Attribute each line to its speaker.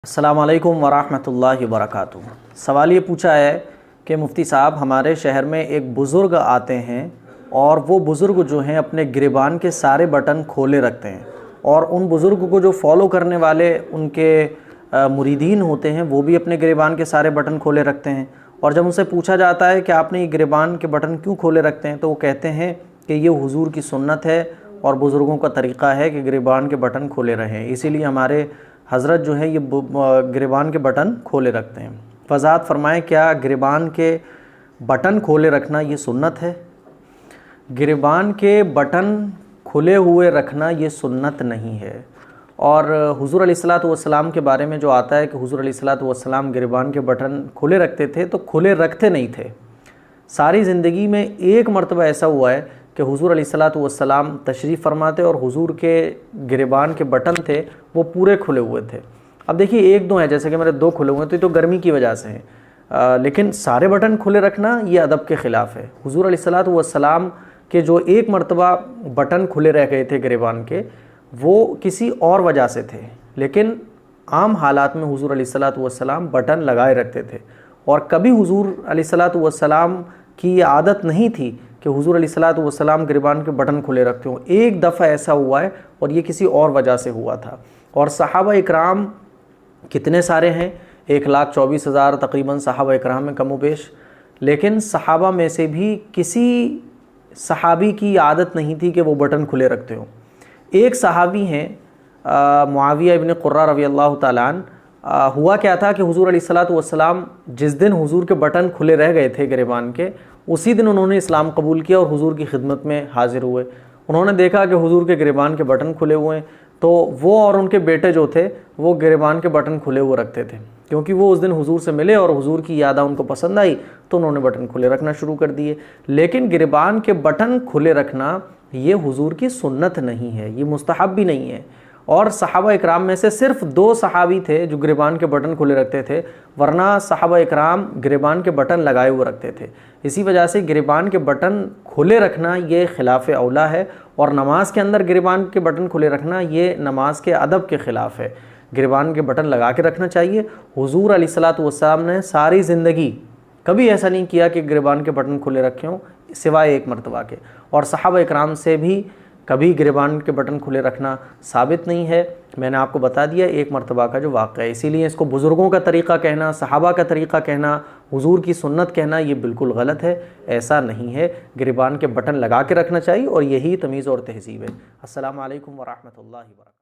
Speaker 1: अस्सलामु अलैकुम वरहमतुल्लाहि वबरकातुहू। सवाल ये पूछा है कि मुफ्ती साहब, हमारे शहर में एक बुज़ुर्ग आते हैं और वो बुज़ुर्ग जो हैं अपने गिरबान के सारे बटन खोले रखते हैं और उन बुज़ुर्ग को जो फॉलो करने वाले उनके मुरीदीन होते हैं वो भी अपने गिरबान के सारे बटन खोले रखते हैं। और जब उनसे पूछा जाता है कि आपने ये गिरबान के बटन क्यों खोले रखते हैं, तो वो कहते हैं कि ये हुजूर की सुन्नत है और बुज़ुर्गों का तरीक़ा है कि गिरबान के बटन खोले रहें, इसीलिए हमारे हज़रत जो है ये गिरबान के बटन खोले रखते हैं। वज़ाहत फरमाएं, क्या गिरबान के बटन खोले रखना ये सुन्नत है? गिरबान के बटन खुले हुए रखना ये सुन्नत नहीं है। और हुज़ूर अलैहिस्सलातु वस्सलाम के बारे में जो आता है कि हुज़ूर अलैहिस्सलातु वस्सलाम गिरबान के बटन खुले रखते थे, तो खुले रखते नहीं थे। सारी ज़िंदगी में एक मरतबा ऐसा हुआ है कि हुज़ूर अलैहिस्सलातु वस्सलाम तशरीफ़ फरमाते और हुज़ूर के गिरबान के बटन थे वो पूरे खुले हुए थे। अब देखिए, एक दो हैं, जैसे कि मेरे दो खुले हुए हैं, तो ये तो गर्मी की वजह से हैं, लेकिन सारे बटन खुले रखना ये अदब के ख़िलाफ़ है। हुज़ूर अलैहिस्सलातु वस्सलाम के जो एक मरतबा बटन खुले रह गए थे गिरबान के, वो किसी और वजह से थे, लेकिन आम हालात में हुज़ूर अलैहिस्सलातु वस्सलाम बटन लगाए रखते थे। और कभी हुज़ूर अलैहिस्सलातु वस्सलाम की ये आदत नहीं थी कि हुज़ूर अलैहिस्सलातु वस्सलाम गिरबान के बटन खुले रखते हों। एक दफ़ा ऐसा हुआ है और ये किसी और वजह से हुआ था। और सहाबा इकराम कितने सारे हैं, 1,24,000 तकरीबन सहाबा इकराम में कम बेश, लेकिन सहाबा में से भी किसी सहाबी की आदत नहीं थी कि वो बटन खुले रखते हों। एक सहाबी हैं मुआविया इब्न कुर्रा रज़ी अल्लाह ताला अन्हु। हुआ क्या था कि हुज़ूर अलैहिस्सलातु वस्सलाम जिस दिन हुज़ूर के बटन खुले रह गए थे गिरबान के, उसी दिन उन्होंने इस्लाम कबूल किया और हुज़ूर की खिदमत में हाजिर हुए। उन्होंने देखा कि हुज़ूर के गिरबान के बटन खुले हुए हैं, तो वो और उनके बेटे जो थे वो गिरबान के बटन खुले हुए रखते थे, क्योंकि वो उस दिन हुज़ूर से मिले और हुज़ूर की याद उनको पसंद आई, तो उन्होंने बटन खुले रखना शुरू कर दिए। लेकिन गिरबान के बटन खुले रखना ये हुज़ूर की सुन्नत नहीं है, ये मुस्तहब भी नहीं है। और सहाबा इकराम में से सिर्फ 2 सहाबी थे जो गिरबान के बटन खुले रखते थे, वरना सहाबा इकराम गिरबान के बटन लगाए हुए रखते थे। इसी वजह से गिरबान के बटन खुले रखना ये खिलाफ औला है, और नमाज के अंदर गिरबान के बटन खुले रखना ये नमाज के अदब के ख़िलाफ़ है। गिरबान के बटन लगा के रखना चाहिए। हुज़ूर अलैहिस्सलातु वस्सलाम ने सारी ज़िंदगी कभी ऐसा नहीं किया कि गिरबान के बटन खुले रखे हों, सिवाय एक मरतबा के। और सहाबा इकराम से भी कभी गिरबान के बटन खुले रखना साबित नहीं है। मैंने आपको बता दिया एक मरतबा का जो वाक़या है, इसीलिए इसको बुज़ुर्गों का तरीक़ा कहना, सहाबा का तरीक़ा कहना, हुज़ूर की सुन्नत कहना ये बिल्कुल गलत है। ऐसा नहीं है, गिरबान के बटन लगा के रखना चाहिए और यही तमीज़ और तहज़ीब है। अस्सलामु अलैकुम वरहमतुल्लाहि वबरकातुहू।